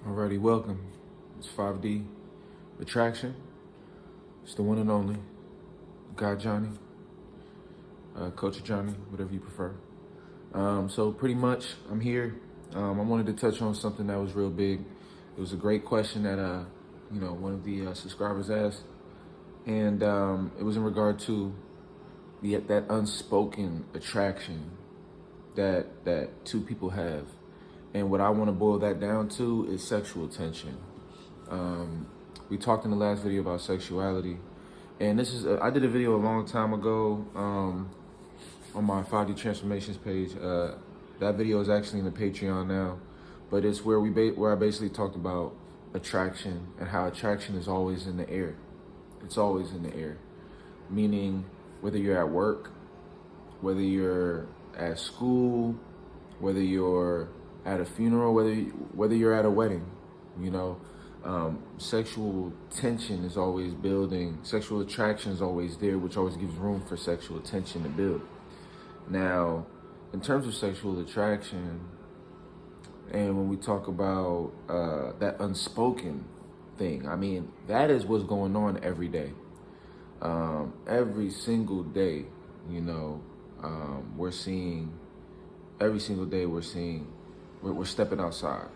Alrighty, welcome. It's 5D Attraction. It's the one and only Guy Johnny, Coach Johnny, whatever you prefer. So pretty much, I'm here. I wanted to touch on something that was real big. It was a great question that one of the subscribers asked, and it was in regard to that unspoken attraction that two people have. And what I want to boil that down to is sexual tension. We talked in the last video about sexuality, and this is I did a video a long time ago on my 5D Transformations page. That video is actually in the Patreon now, but it's where where I basically talked about attraction and how attraction is always in the air. It's always in the air, meaning whether you're at work, whether you're at school, whether you're at a funeral, whether you're at a wedding, sexual tension is always building. Sexual attraction is always there, which always gives room for sexual tension to build. Now, in terms of sexual attraction, and when we talk about that unspoken thing, I mean, that is what's going on every day. Every single day, we're seeing, every single day we're stepping outside,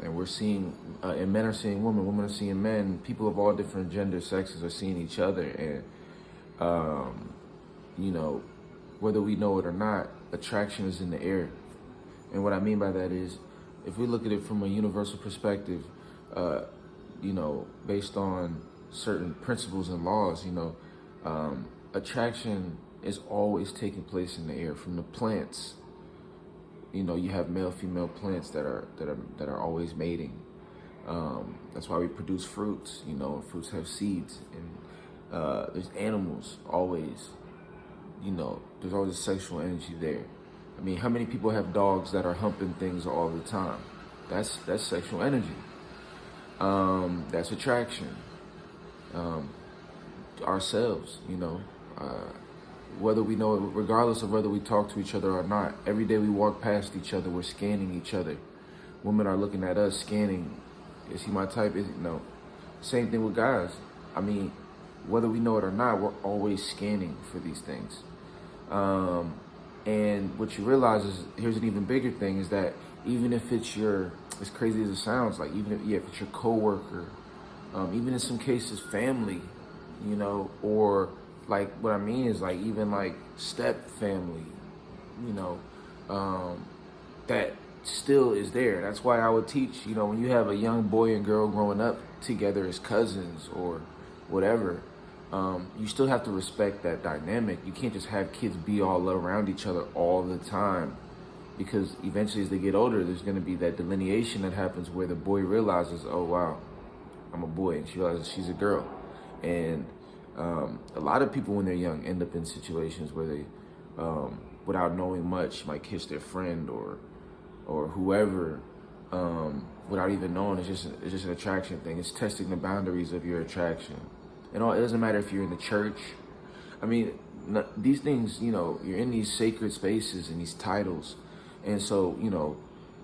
and we're seeing, and men are seeing women are seeing men, people of all different gender, sexes are seeing each other, and, whether we know it or not, attraction is in the air. And what I mean by that is, if we look at it from a universal perspective, based on certain principles and laws, attraction is always taking place in the air. From the plants, you have male, female plants that are always mating. That's why we produce fruits. Fruits have seeds, and there's animals always. There's always sexual energy there. I mean, how many people have dogs that are humping things all the time? That's sexual energy. That's attraction. Ourselves, whether we know it, regardless of whether we talk to each other or not, every day we walk past each other, we're scanning each other. Women are looking at us, scanning. Is he my type? No. Same thing with guys. I mean, whether we know it or not, we're always scanning for these things. And what you realize is, here's an even bigger thing, is that even if it's as crazy as it sounds, like even if it's your coworker, even in some cases family, or like what I mean is like even like step family, that still is there. That's why I would teach, when you have a young boy and girl growing up together as cousins or whatever, you still have to respect that dynamic. You can't just have kids be all around each other all the time, because eventually as they get older, there's going to be that delineation that happens where the boy realizes, oh wow, I'm a boy, and she realizes she's a girl. And a lot of people when they're young end up in situations where they, without knowing much, might kiss their friend or whoever, without even knowing. It's just an attraction thing. It's testing the boundaries of your attraction. And it doesn't matter if you're in the church. I mean, these things, you're in these sacred spaces and these titles. And so,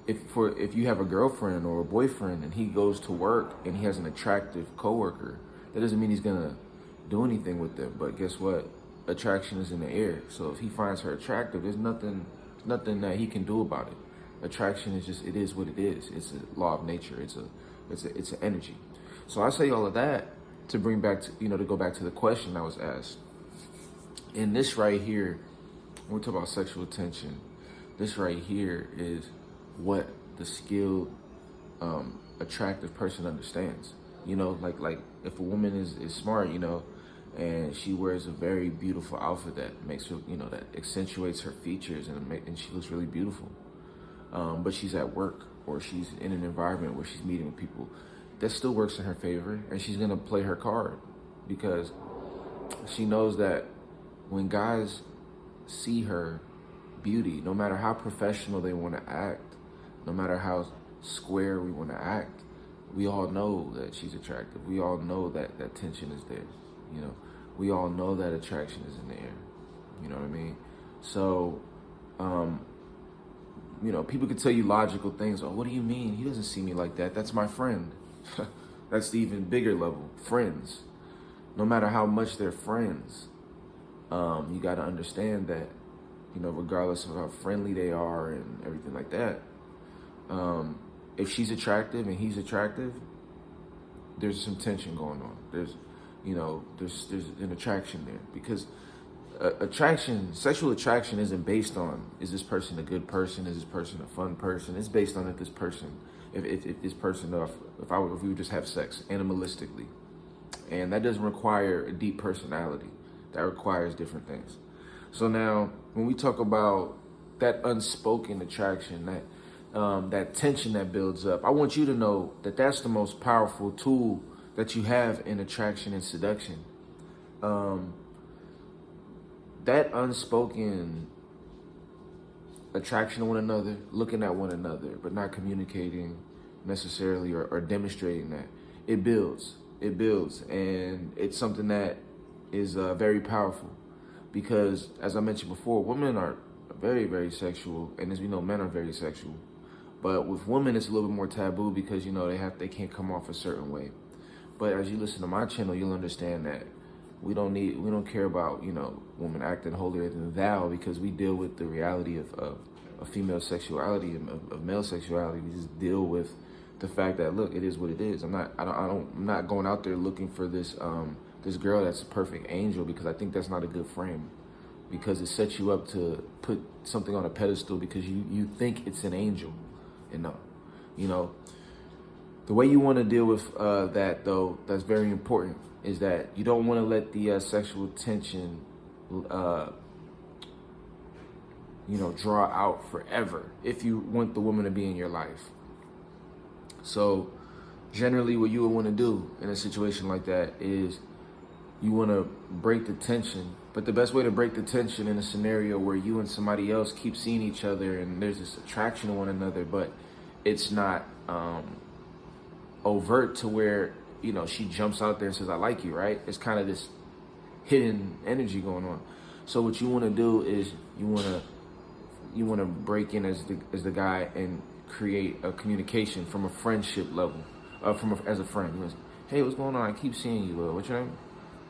if you have a girlfriend or a boyfriend and he goes to work and he has an attractive coworker, that doesn't mean he's gonna do anything with them. But guess what? Attraction is in the air. So if he finds her attractive, there's nothing that he can do about it. Attraction is just, it is what it is. It's a law of nature. It's an energy. So I say all of that to bring back to, to go back to the question that was asked. And this right here, when we talk about sexual tension, this right here is what the skilled, attractive person understands. Like if a woman is smart, and she wears a very beautiful outfit that makes her, that accentuates her features and she looks really beautiful. But she's at work or she's in an environment where she's meeting with people, that still works in her favor, and she's gonna play her card, because she knows that when guys see her beauty, no matter how professional they want to act, no matter how square we want to act, we all know that she's attractive. We all know that that tension is there. We all know that attraction is in the air. You know what I mean? So people could tell you logical things. Oh, what do you mean? He doesn't see me like that. That's my friend. That's the even bigger level. Friends. No matter how much they're friends, you got to understand that, regardless of how friendly they are and everything like that, if she's attractive and he's attractive, there's some tension going on. There's an attraction there, because sexual attraction isn't based on, is this person a good person? Is this person a fun person? It's based on if this person, if this person, if we would just have sex animalistically. And that doesn't require a deep personality. That requires different things. So now, when we talk about that unspoken attraction, that tension that builds up, I want you to know that that's the most powerful tool that you have in attraction and seduction. That unspoken attraction to one another, looking at one another, but not communicating necessarily or demonstrating that, it builds. It builds, and it's something that is very powerful, because, as I mentioned before, women are very, very sexual, and as we know, men are very sexual. But with women, it's a little bit more taboo because they can't come off a certain way. But as you listen to my channel, you'll understand that we don't care about women acting holier than thou, because we deal with the reality of female sexuality and of male sexuality. We just deal with the fact that, look, it is what it is. I'm not going out there looking for this this girl that's a perfect angel, because I think that's not a good frame, because it sets you up to put something on a pedestal because you think it's an angel. And no, the way you want to deal with that, though, that's very important, is that you don't want to let the sexual tension draw out forever if you want the woman to be in your life. So generally what you would want to do in a situation like that is you want to break the tension. But the best way to break the tension in a scenario where you and somebody else keep seeing each other and there's this attraction to one another, but it's not overt to where, she jumps out there and says, I like you, right? It's kind of this hidden energy going on. So what you want to do is you want to break in as the guy and create a communication from a friendship level, as a friend. Hey, what's going on? I keep seeing you. What's your name?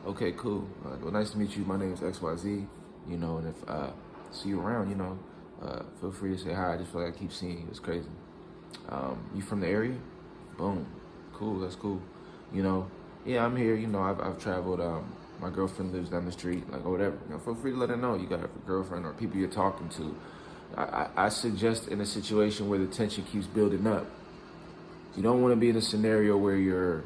Okay, cool. Well, nice to meet you. My name is XYZ. And if I see you around, feel free to say hi. I just feel like I keep seeing you. It's crazy. You from the area? Boom. Cool. That's cool. Yeah, I'm here. I've traveled. My girlfriend lives down the street, or whatever. Feel free to let her know you got a girlfriend or people you're talking to. I suggest in a situation where the tension keeps building up, you don't want to be in a scenario where you're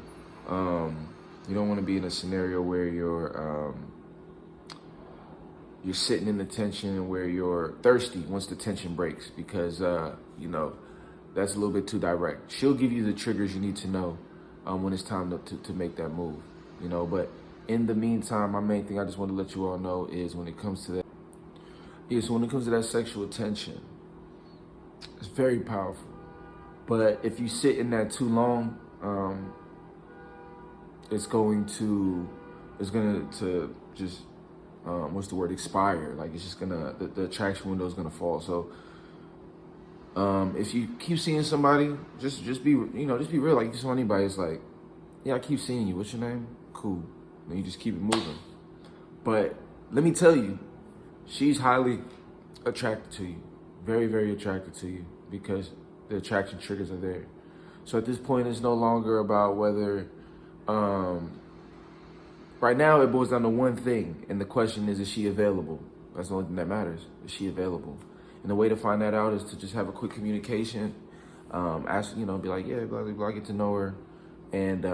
sitting in the tension where you're thirsty once the tension breaks, because that's a little bit too direct. She'll give you the triggers you need to know when it's time to make that move. But in the meantime, my main thing I just want to let you all know is when it comes to that. Yeah, so when it comes to that sexual tension, it's very powerful. But if you sit in that too long, it's going to just expire. Like, it's just the attraction window is gonna fall. So if you keep seeing somebody, just be real. Like, if you saw anybody, it's like, yeah, I keep seeing you. What's your name? Cool. And you just keep it moving. But let me tell you, she's highly attracted to you, very, very attracted to you, because the attraction triggers are there. So at this point, it's no longer about whether, right now it boils down to one thing, and the question is she available? That's the only thing that matters. Is she available? And the way to find that out is to just have a quick communication, ask, be like, yeah, blah, blah, blah, get to know her, and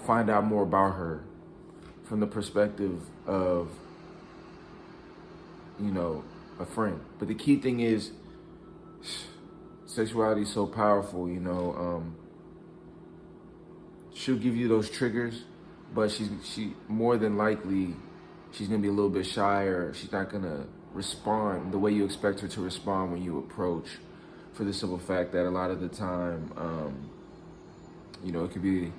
find out more about her from the perspective of, a friend. But the key thing is, sexuality is so powerful, she'll give you those triggers, but she more than likely, she's gonna be a little bit shy, or she's not gonna respond the way you expect her to respond when you approach, for the simple fact that a lot of the time, it could be,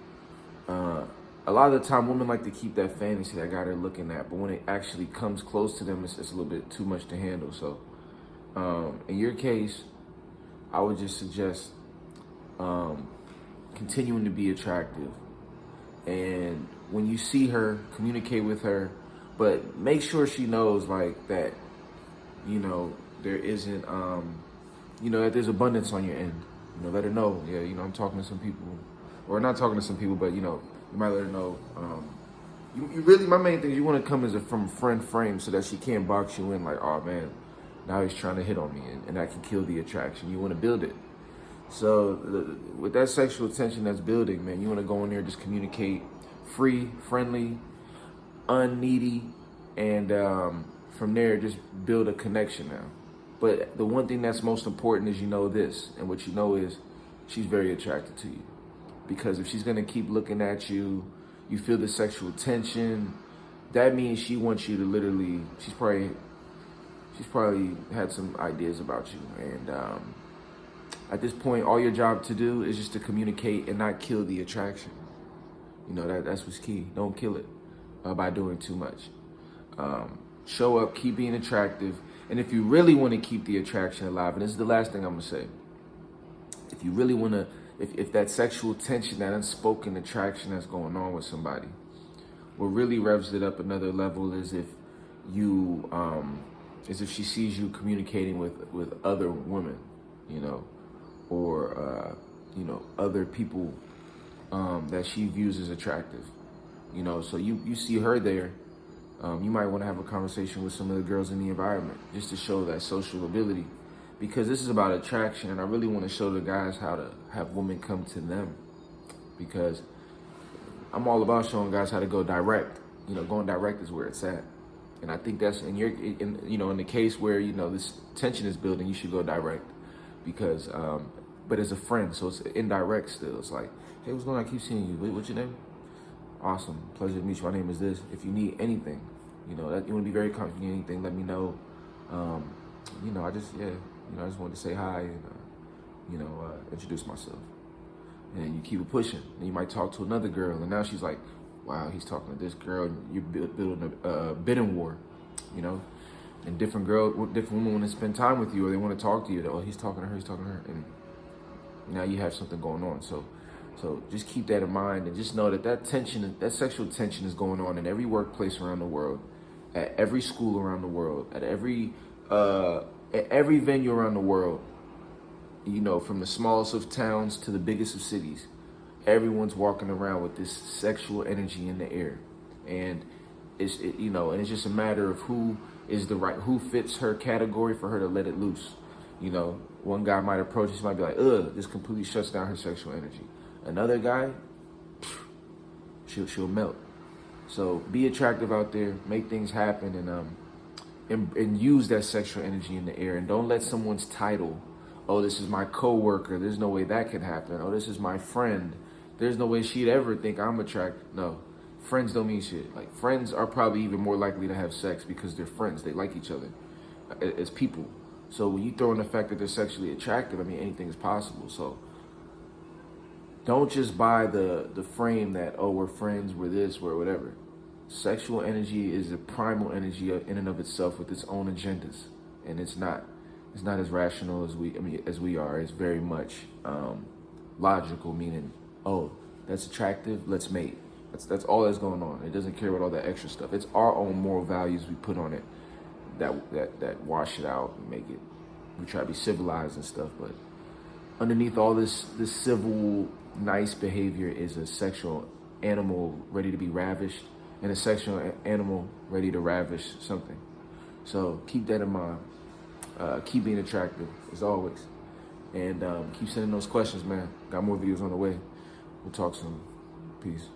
a lot of the time women like to keep that fantasy that got her looking at, but when it actually comes close to them, it's a little bit too much to handle. So in your case, I would just suggest continuing to be attractive. And when you see her, communicate with her, but make sure she knows like that, there isn't, that there's abundance on your end. Let her know, yeah, I'm talking to some people, or not talking to some people, but you might let her know. You really, my main thing is you want to come from a friend frame so that she can't box you in like, oh man, now he's trying to hit on me, and that can kill the attraction. You want to build it. So with that sexual tension that's building, man, you want to go in there, just communicate free, friendly, unneedy, and from there, just build a connection now. But the one thing that's most important is this, and what is she's very attracted to you. Because if she's gonna keep looking at you, you feel the sexual tension, that means she wants you to literally, she's probably had some ideas about you. And at this point, all your job to do is just to communicate and not kill the attraction. That's what's key. Don't kill it by doing too much. Show up, keep being attractive. And if you really want to keep the attraction alive, and this is the last thing I'm going to say, if you really want to, if that sexual tension, that unspoken attraction that's going on with somebody, what really revs it up another level is if she sees you communicating with other women, or, other people that she views as attractive, so you see her there. You might want to have a conversation with some of the girls in the environment just to show that social ability, because this is about attraction, and I really want to show the guys how to have women come to them, because I'm all about showing guys how to go direct. Going direct is where it's at, and I think that's in the case where this tension is building, you should go direct, because but as a friend, so it's indirect still. It's like, hey, what's going on? I keep seeing you. What's your name? Awesome. Pleasure to meet you. My name is this. If you need anything, that you want to be very confident. If you need anything, let me know. I just wanted to say hi and, introduce myself. And you keep it pushing. And you might talk to another girl, and now she's like, wow, he's talking to this girl, and you're building a bidding war, And different women want to spend time with you, or they want to talk to you. Oh, he's talking to her, and now you have something going on. So just keep that in mind, and just know that sexual tension is going on in every workplace around the world, at every school around the world, at every venue around the world. From the smallest of towns to the biggest of cities, everyone's walking around with this sexual energy in the air, and it's just a matter of who fits her category for her to let it loose. One guy might approach, she might be like, ugh, this completely shuts down her sexual energy. Another guy, she'll melt. So be attractive out there, make things happen, and use that sexual energy in the air. And don't let someone's title, oh, this is my coworker, there's no way that can happen. Oh, this is my friend, there's no way she'd ever think I'm attractive. No, friends don't mean shit. Like, friends are probably even more likely to have sex because they're friends. They like each other as people. So when you throw in the fact that they're sexually attractive, anything is possible. So don't just buy the frame that, oh, we're friends, we're this, we're whatever. Sexual energy is a primal energy in and of itself with its own agendas, and it's not as rational as we are. It's very much logical, meaning, oh, that's attractive, let's mate. That's all that's going on. It doesn't care about all that extra stuff. It's our own moral values we put on it that wash it out and make it. We try to be civilized and stuff, but underneath all this civil, nice behavior is a sexual animal ready to be ravished, and a sexual animal ready to ravish something. So keep that in mind. Keep being attractive as always, and keep sending those questions, man. Got more videos on the way. We'll talk soon. Peace.